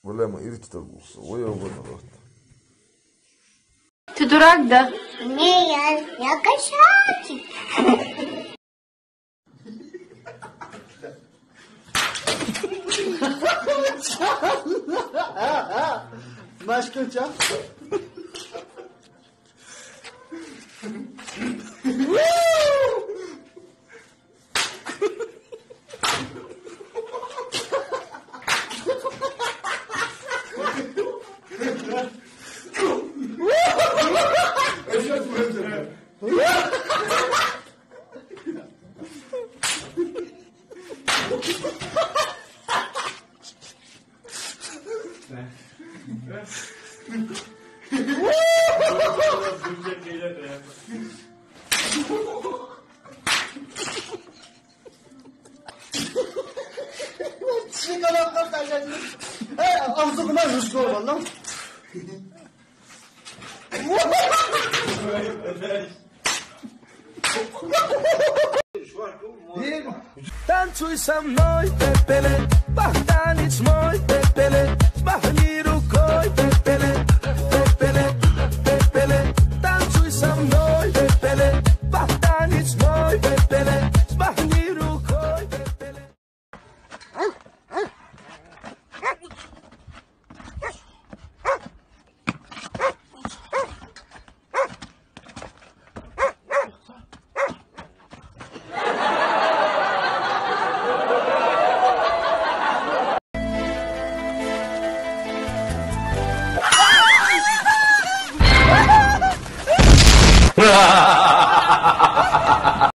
والله ما قدرت القصة وهي وبنات. Ты дурак, да? Не, я кошачик. Başka uçak. Ağzımdan rüzgar var lan. Tanto isso é noite, pele, bastante noite.